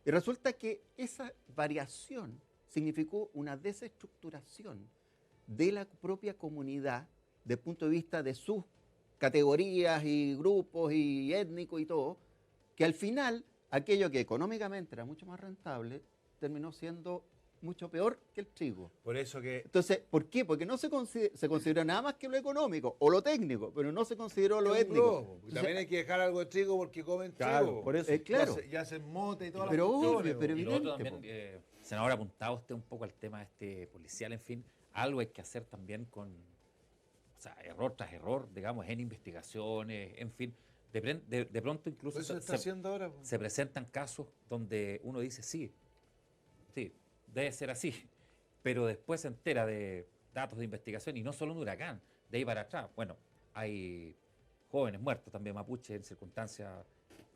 Y resulta que esa variación significó una desestructuración de la propia comunidad desde el punto de vista de sus categorías y grupos y étnicos y todo, que al final aquello que económicamente era mucho más rentable terminó siendo mucho peor que el trigo. Por eso que Entonces, ¿por qué? Porque no se consideró nada más que lo económico o lo técnico, pero no se consideró lo es un étnico. globo, porque Entonces, también hay que dejar algo de trigo porque comen Claro, trigo. por eso. claro. Y hacen mote y todas Pero las obvio, cuestiones, pero po. Y lo otro evidente, también, senador, apuntaba usted un poco al tema policial, en fin, algo hay que hacer también con, o sea, error tras error, digamos, en investigaciones, en fin. De pronto incluso Pues eso se está haciendo ahora, po. se presentan casos donde uno dice, sí, debe ser así, pero después se entera de datos de investigación, y no solo un huracán, de ahí para atrás. Bueno, hay jóvenes muertos también mapuches en circunstancias,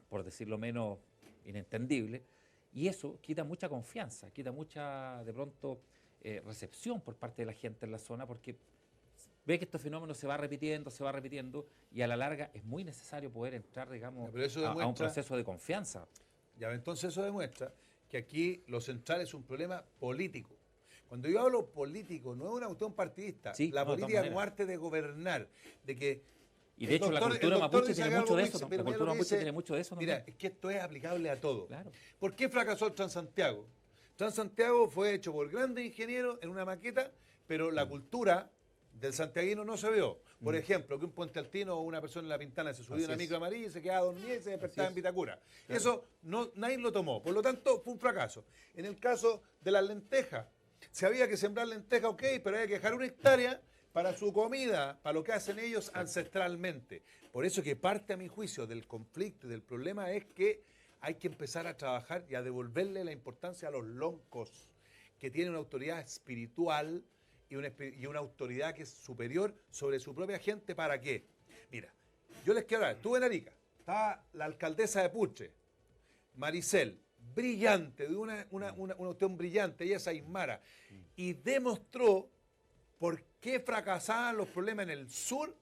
por decirlo menos, inentendibles, y eso quita mucha confianza, quita mucha, de pronto, recepción por parte de la gente en la zona, porque ve que estos fenómenos se va repitiendo, y a la larga es muy necesario poder entrar, digamos, Ya, pero eso a un demuestra- proceso de confianza. Ya, entonces eso demuestra que aquí lo central es un problema político. Cuando yo hablo político, no es una cuestión partidista. Sí, La no, de todas política maneras. como arte de gobernar, de que Y de el hecho la doctor- cultura el doctor mapuche dice tiene acá mucho de algo eso. muy- pero La mira cultura lo que mapuche dice- tiene mucho de eso también. Mira, es que esto es aplicable a todo. Claro. ¿Por qué fracasó el Transantiago? Transantiago fue hecho por grandes ingenieros en una maqueta, pero la cultura del santiaguino no se vio. Por ejemplo, que un puente altino o una persona en La Pintana se subía a Así una es. micro amarilla y se quedaba dormida y se despertaba Así en es. Vitacura. Eso nadie lo tomó. Por lo tanto, fue un fracaso. En el caso de las lentejas, se había que sembrar lentejas, ok, pero había que dejar 1 hectárea para su comida, para lo que hacen ellos ancestralmente. Por eso que parte, a mi juicio, del conflicto y del problema es que hay que empezar a trabajar y a devolverle la importancia a los loncos, que tienen una autoridad espiritual y una autoridad que es superior sobre su propia gente. ¿Para qué? Mira, yo les quiero hablar. Estuve en Arica, estaba la alcaldesa de Puche, Maricel, brillante, de una cuestión brillante, ella es aymara, y demostró por qué fracasaban los problemas en el sur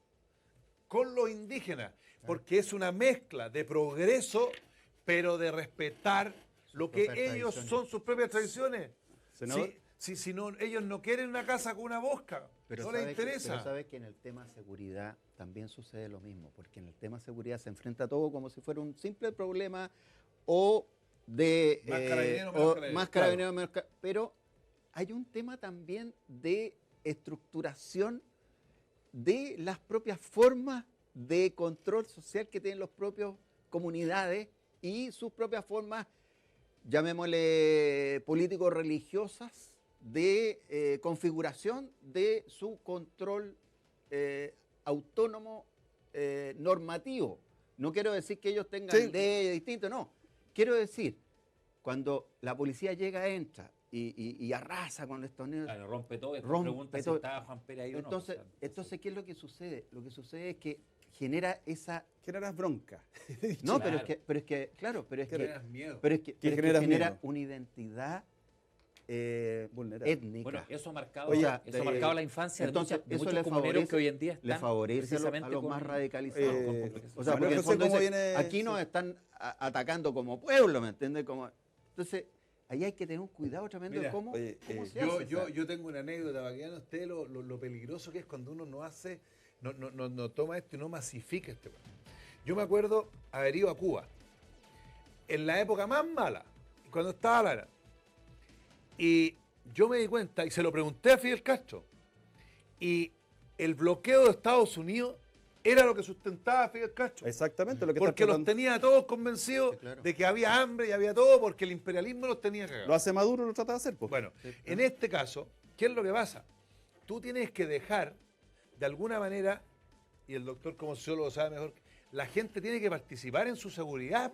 con los indígenas, porque es una mezcla de progreso, pero de respetar lo que propias ellos tradiciones. son, sus propias tradiciones. Senador. Si no, ellos no quieren una casa con una bosca, no les interesa. Pero sabe que en el tema seguridad también sucede lo mismo, porque en el tema seguridad se enfrenta todo como si fuera un simple problema o de Más carabinero, menos o carabinero. más carabinero, menos pero hay un tema también de estructuración de las propias formas de control social que tienen las propias comunidades y sus propias formas, llamémosle político-religiosas, de configuración de su control autónomo normativo. No quiero decir que ellos tengan Sí. leyes distintas, no. Quiero decir, cuando la policía llega, entra y arrasa con estos niños. Claro, rompe todo y después Rompe pregunta todo. si estaba Juan Pérez ahí o no. Entonces, O sea, entonces, ¿qué es lo que sucede? Lo que sucede es que genera esa... Generas bronca. No, Claro. pero es que, claro, pero es que, Generas miedo. pero es que, Que pero es que generas genera miedo. una identidad Vulnerable. étnica. bueno, eso ha marcado, Oye, eso ha marcado la infancia entonces, de eso muchos le comuneros favorece- que hoy en día están le favorece a precisamente los con- más radicalizados. Manuel O sea, porque en el José, fondo ¿cómo dice, viene? aquí nos están atacando como pueblo, ¿me entiendes? Entonces, ahí hay que tener un cuidado tremendo Mira, de cómo, oye, cómo se Yo, hace. yo, o sea, yo tengo una anécdota, para que vean ustedes lo peligroso que es cuando uno no hace, no toma esto y no masifica este weón. Yo me acuerdo haber ido a Cuba, en la época más mala, cuando estaba Lara. Y yo me di cuenta, y se lo pregunté a Fidel Castro, y el bloqueo de Estados Unidos era lo que sustentaba a Fidel Castro. Exactamente lo que Porque está los tratando. tenía a todos convencidos Sí, claro. de que había hambre y había todo, porque el imperialismo los tenía cagados. Lo hace Maduro, lo trata de hacer. Pues. Bueno, en este caso, ¿qué es lo que pasa? Tú tienes que dejar, de alguna manera, y el doctor como sociólogo sabe mejor, la gente tiene que participar en su seguridad.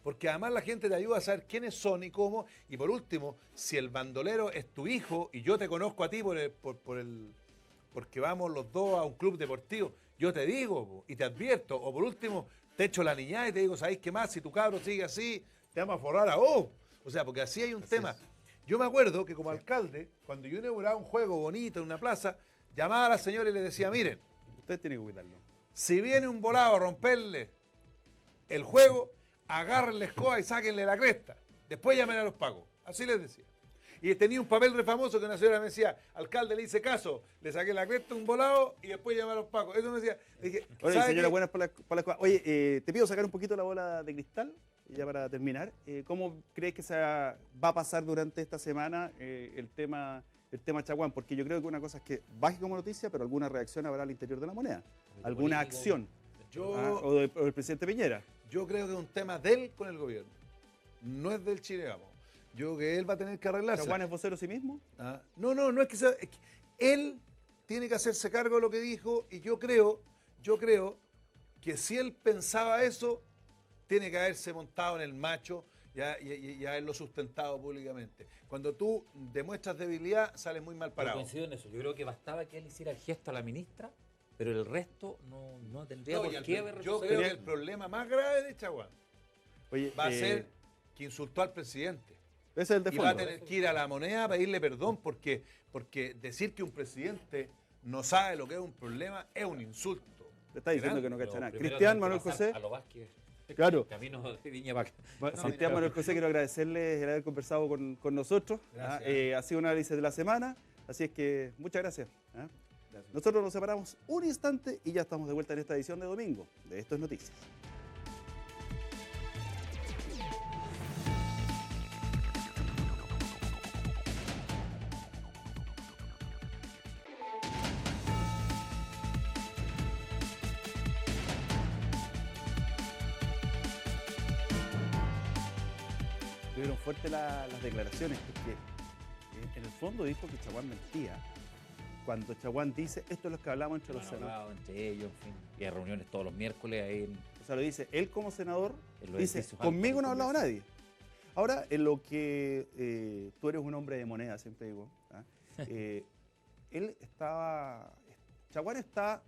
Porque además la gente te ayuda a saber quiénes son y cómo. Y por último, si el bandolero es tu hijo y yo te conozco a ti porque vamos los dos a un club deportivo, yo te digo po, y te advierto. O por último, te echo la niñada y te digo, ¿sabéis qué más? Si tu cabro sigue así, te vamos a forrar a vos. O sea, porque así hay un tema. Yo me acuerdo que como alcalde, cuando yo inauguraba un juego bonito en una plaza, llamaba a la señora y le decía, miren, Usted tiene que cuidarlo. si viene un volado a romperle el juego, agarren la escoba y sáquenle la cresta. Después llamen a los pagos. Así les decía. Y tenía un papel re famoso que una señora me decía, alcalde, le hice caso, le saqué la cresta a un volado y después llamé a los pagos. Eso me decía. Dije, Oye, ¿sabe señora, qué? buenas por la escuela. Oye, te pido sacar un poquito la bola de cristal, ya para terminar. ¿Cómo crees que va a pasar durante esta semana el tema Chaguán? Porque yo creo que una cosa es que baje como noticia, pero alguna reacción habrá al interior de la moneda. Alguna político. acción. Yo, O del presidente Piñera. yo creo que es un tema de él con el gobierno. No es del Chile, vamos. Yo creo que él va a tener que arreglarse. ¿Chaguán es vocero sí mismo? Ah, no es que sea, es que él tiene que hacerse cargo de lo que dijo y yo creo que si él pensaba eso, tiene que haberse montado en el macho y haberlo sustentado públicamente. Cuando tú demuestras debilidad, sales muy mal Pero parado. coincido en eso. Yo creo que bastaba que él hiciera el gesto a la ministra, pero el resto no tendría No, por y el- qué haber yo retrocedido. creo que el problema más grave de Chaguán Oye, va a ser que insultó al presidente. ese es el de Y va a fondo. tener que ir a la moneda a pedirle perdón porque decir que un presidente no sabe lo que es un problema es un insulto. Te está diciendo que no Pero cacha nada. primero Cristian tienen que Manuel pasar José. A lo Vázquez. Claro. Camino de Viña para acá. Cristian Manuel José, quiero agradecerles el haber conversado con nosotros. Gracias. Ha sido un análisis de la semana, así es que muchas gracias. Nosotros nos separamos un instante y ya estamos de vuelta en esta edición de domingo de Esto es Noticias. Estuvieron fuertes las declaraciones, porque en el fondo dijo que Chaguán mentía. Cuando Chaguán dice, esto es lo que hablamos entre Lo los han senadores. hablado entre ellos, en fin. Y hay reuniones todos los miércoles ahí en O sea, lo dice él como senador, En los dice, edificios altos conmigo no ha del hablado Congreso. nadie. Ahora, en lo que tú eres un hombre de moneda, siempre digo, Chaguán está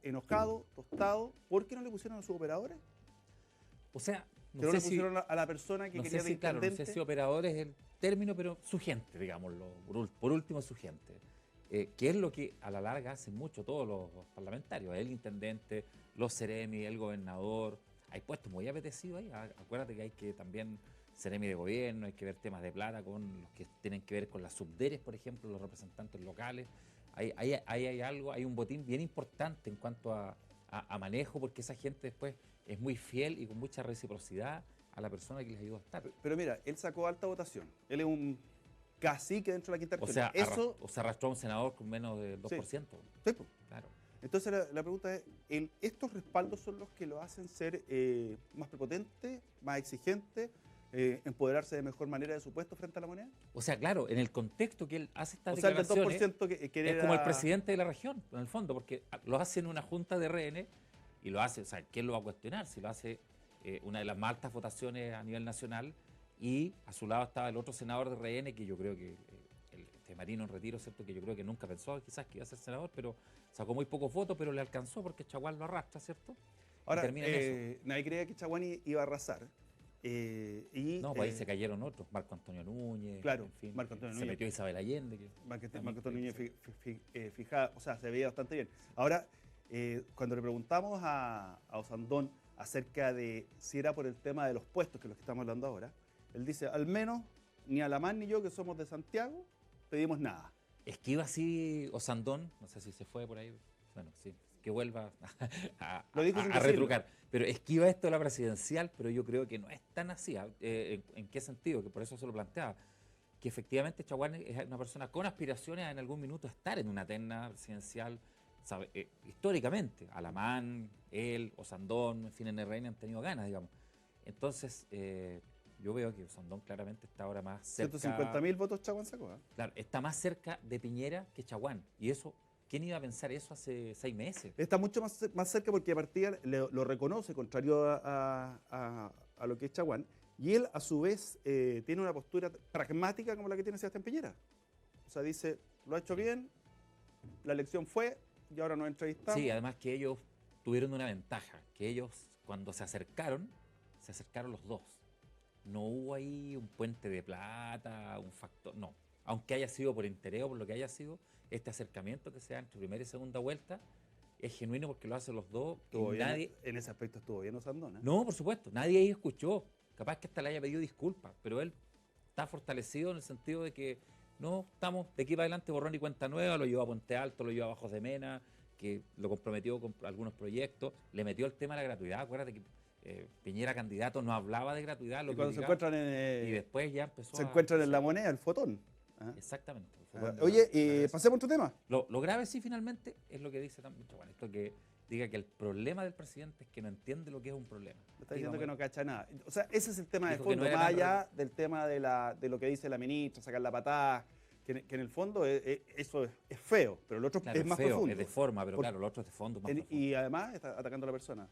enojado, tostado, ¿por qué no le pusieron a sus operadores? O sea, Que no le pusieron a la persona que no quería sé de si, claro, no intendente. sé si operador es el término, pero su gente, digámoslo, por último su gente. Que es lo que a la larga hacen mucho todos los parlamentarios, el intendente, los seremi, el gobernador. Hay puestos muy apetecidos ahí. Acuérdate que hay que también seremi de gobierno, hay que ver temas de plata con los que tienen que ver con las subderes, por ejemplo, los representantes locales. Ahí hay algo, hay un botín bien importante en cuanto a manejo, porque esa gente después es muy fiel y con mucha reciprocidad a la persona que les ayudó a estar. Pero mira, él sacó alta votación. Él es un cacique dentro de la quinta O región. sea, Eso, o se arrastró a un senador con menos del 2%. sí, po. Claro. Entonces la pregunta es, ¿estos respaldos son los que lo hacen ser más prepotente, más exigente, empoderarse de mejor manera de su puesto frente a la moneda? O sea, claro, en el contexto que él hace estas O sea, el del declaraciones, 2% que es como el presidente de la región, en el fondo, porque lo hace en una junta de RN y lo hace, o sea, ¿quién lo va a cuestionar? Si lo hace una de las más altas votaciones a nivel nacional y a su lado estaba el otro senador de RN, que yo creo que, Marino en retiro, ¿cierto? Que yo creo que nunca pensó quizás que iba a ser senador, pero sacó muy pocos votos, pero le alcanzó porque Chaguán lo arrastra, ¿cierto? Ahora, Y termina en eso. nadie creía que Chaguán iba a arrasar. No, pues ahí se cayeron otros, Marco Antonio Núñez, Claro, en fin, Marco Antonio se Núñez. metió Isabel Allende. Que Marco también Antonio Núñez fue- fijada, o sea, se veía bastante bien. Ahora, cuando le preguntamos a Osandón acerca de si era por el tema de los puestos, que es lo que estamos hablando ahora, él dice, al menos ni Alamán ni yo, que somos de Santiago, pedimos nada. Esquiva así Osandón, no sé si se fue por ahí, bueno, sí, que vuelva Lo dijo sin a decirlo. retrucar. Pero esquiva esto de la presidencial, pero yo creo que no es tan así. ¿En qué sentido? Que por eso se lo planteaba. Que efectivamente Chaguán es una persona con aspiraciones a en algún minuto estar en una terna presidencial, ¿sabe? Históricamente. Alamán, él, Osandón, en fin, en RN han tenido ganas, digamos. Entonces, yo veo que Osandón claramente está ahora más cerca. 150.000 votos Chaguán sacó, ¿eh? Claro, está más cerca de Piñera que Chaguán. Y eso, ¿quién iba a pensar eso hace 6 meses? Está mucho más cerca porque a partir lo reconoce, contrario a lo que es Chaguán, y él a su vez tiene una postura pragmática como la que tiene Sebastián Piñera. O sea, dice, lo ha hecho bien, la elección fue, y ahora nos entrevistamos. Sí, además que ellos tuvieron una ventaja, que ellos cuando se acercaron los dos. No hubo ahí un puente de plata, un factor, no. Aunque haya sido por interés o por lo que haya sido, este acercamiento que se da entre primera y segunda vuelta es genuino porque lo hacen los dos. Estuvo Y bien, nadie, en ese aspecto estuvo bien Osandón, ¿eh? no, por supuesto, nadie ahí escuchó. Capaz que hasta le haya pedido disculpas, pero él está fortalecido en el sentido de que no estamos de aquí para adelante borrón y cuenta nueva, lo llevó a Puente Alto, lo llevó a Bajos de Mena, que lo comprometió con algunos proyectos, le metió el tema de la gratuidad. Acuérdate que Piñera candidato no hablaba de gratuidad, lo Y cuando se criticaba, encuentran y después ya empezó se a- encuentran en la moneda, el fotón. ¿Ah? Exactamente. Oye, pasemos a otro tema. Lo grave sí finalmente es lo que dice también Chaguán, esto que diga que el problema del presidente es que no entiende lo que es un problema. Me está diciendo que no cacha nada. O sea, ese es el tema de Dijo que fondo, no era más tan allá del tema de lo que dice la ministra, sacar la patada, que en el fondo eso es feo, pero el otro Claro, es más feo, profundo. es de forma, pero Por- claro, lo otro es de fondo, más profundo. Y además está atacando a la persona.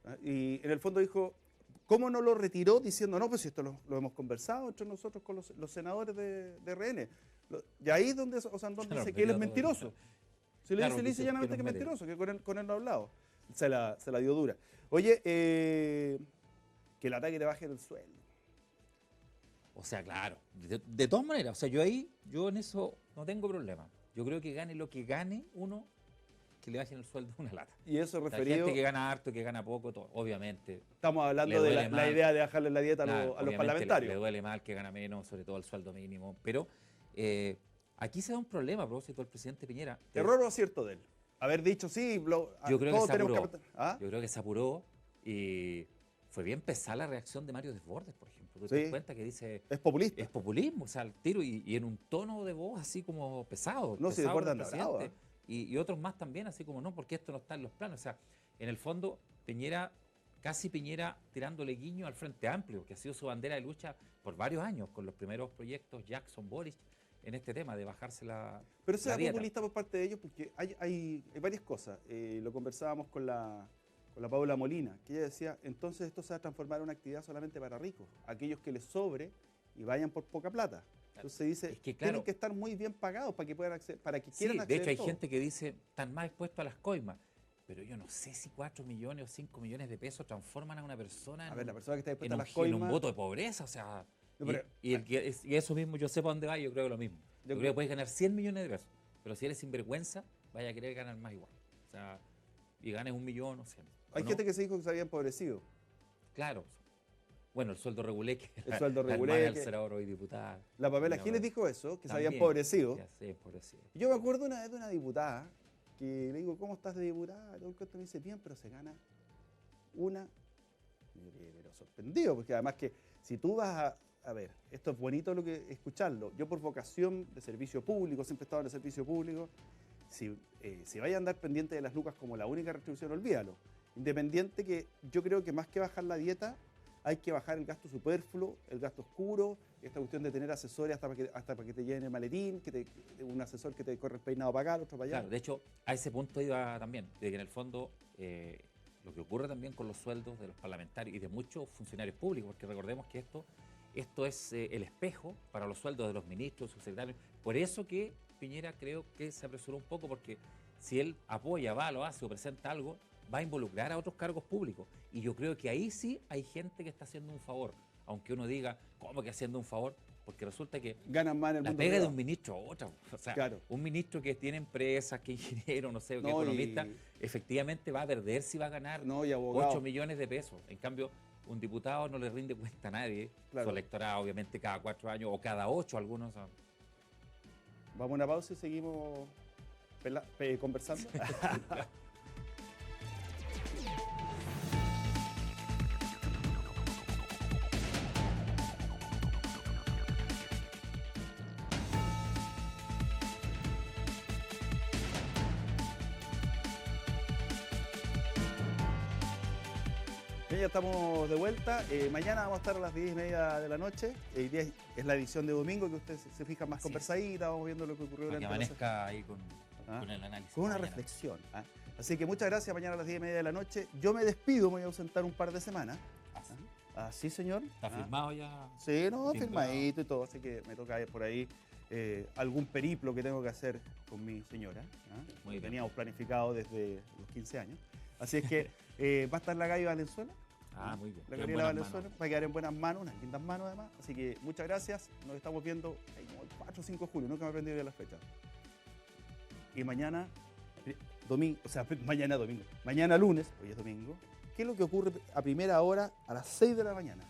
¿Ah? Y en el fondo dijo, ¿cómo no lo retiró diciendo, no, pues si esto lo hemos conversado entre nosotros con los senadores de RN? Y ahí es donde Osandón Claro, dice que él es metió todo mentiroso. Si Claro, le dice dice llanamente que que es nos mete. mentiroso, que con él no ha hablado. Se la dio dura. Oye, que el ataque le baje el sueldo. O sea, claro, de todas maneras, o sea, yo en eso no tengo problema. Yo creo que gane lo que gane uno, que le bajen el sueldo una lata. Y eso O sea, referido, gente que gana harto, que gana poco, todo, obviamente. estamos hablando le de duele la más. idea de bajarle la dieta Claro, a los obviamente parlamentarios. Le duele mal que gana menos, sobre todo el sueldo mínimo. Pero aquí se da un problema a propósito del presidente Piñera. ¿Error o acierto de él? Haber dicho, sí, Yo creo que todos se tenemos apuró. ¿Ah? Yo creo que se apuró y fue bien pesada la reacción de Mario Desbordes, por ejemplo. Tú Sí. te das cuenta que dice, Es populista. es populismo, o sea, el tiro y en un tono de voz así como pesado. No, si pesado Desbordes con el anda bravo, presidente. Y otros más también, así como no, porque esto no está en los planos. O sea, en el fondo, Piñera tirándole guiño al Frente Amplio, que ha sido su bandera de lucha por varios años, con los primeros proyectos Jackson Boris en este tema de bajarse la. Pero eso la es dieta. populista por parte de ellos porque hay varias cosas. Lo conversábamos con la Paula Molina, que ella decía, entonces esto se va a transformar en una actividad solamente para ricos, aquellos que les sobre y vayan por poca plata. Entonces dice, Es que, claro, tienen que estar muy bien pagados para que puedan acceder, para que Sí, quieran de acceder hecho hay todos. gente que dice, están más expuestos a las coimas. Pero yo no sé si 4 millones o 5 millones de pesos transforman a una persona A ver, la en, persona que está en dispuesta a un, las en un coimas, voto de pobreza. O sea, No, pero- y eso mismo, yo sé para dónde va, yo creo lo mismo. Yo creo que puedes ganar 100 millones de pesos, pero si eres sinvergüenza, vaya a querer ganar más igual. O sea, y ganes 1 millón o 100. hay ¿o no? gente que se dijo que se había empobrecido. Claro. Bueno, el sueldo regulé, que El sueldo la hermana regulé, del que- senador hoy diputada. La Pamela No, Giles dijo eso, que se había también, empobrecido. Ya sé, empobrecido. Yo me acuerdo una vez de una diputada que le digo, ¿cómo estás de diputada? Todo el cuento me dice, bien, pero se gana una. Pero sorprendido, porque además que si tú vas a ver, esto es bonito lo que escucharlo. Yo por vocación de servicio público, siempre he estado en el servicio público, si vaya a andar pendiente de las lucas como la única retribución, olvídalo. Independiente que yo creo que más que bajar la dieta, hay que bajar el gasto superfluo, el gasto oscuro, esta cuestión de tener asesores hasta para que te lleven el maletín, un asesor que te corre el peinado para acá, el otro para allá. Claro, de hecho, a ese punto iba también, de que en el fondo lo que ocurre también con los sueldos de los parlamentarios y de muchos funcionarios públicos, porque recordemos que esto es el espejo para los sueldos de los ministros, subsecretarios. Por eso que Piñera creo que se apresuró un poco, porque si él apoya, va, lo hace o presenta algo, va a involucrar a otros cargos públicos. Y yo creo que ahí sí hay gente que está haciendo un favor. Aunque uno diga, ¿cómo que haciendo un favor? Porque resulta que ganan más en el la mundo pega de privado. un ministro a otra. O sea, Claro. un ministro que tiene empresas, que ingeniero, no sé, que No, economista, efectivamente va a perder si va a ganar No, y abogado. 8 millones de pesos. En cambio, un diputado no le rinde cuenta a nadie. Claro. Su electorado, obviamente, cada 4 años o cada 8, algunos. Vamos a una pausa y seguimos conversando. Bien, ya estamos de vuelta. Mañana vamos a estar a las 10:30 de la noche. Hoy día es la edición de domingo, que ustedes se fijan más Así es. conversadita, vamos viendo lo que ocurrió Para que durante la semana. amanezca ahí con el análisis. Con una mañana. reflexión. Así que muchas gracias, mañana a las 10:30 de la noche. Yo me despido, me voy a ausentar un par de semanas. Así. Así, señor. ¿Está firmado ya? Sí, no, Timbrado. firmadito y todo, así que me toca ir por ahí algún periplo que tengo que hacer con mi señora. Muy bien. Teníamos planificado desde los 15 años. Así es que va a estar la Gaby Valenzuela. Ah, muy bien. La Qué Gabriela buenas Valenzuela manos. va a quedar en buenas manos, unas lindas manos además. Así que muchas gracias. Nos estamos viendo ahí como el 4 o 5 de julio, nunca me he aprendido bien las fechas. Y mañana, domingo, o sea, mañana domingo, mañana lunes, hoy es domingo, ¿qué es lo que ocurre a primera hora a las 6 de la mañana?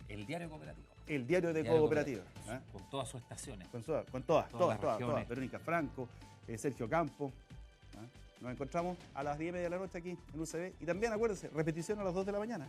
El diario cooperativo. El diario de Diario Cooperativa. Cooperativo, Con todas sus estaciones. Con todas, Todas las regiones. Verónica Franco, Sergio Campos. Nos encontramos a las 10:30 de la noche aquí en UCB. Y también acuérdense, repetición a las 2 de la mañana.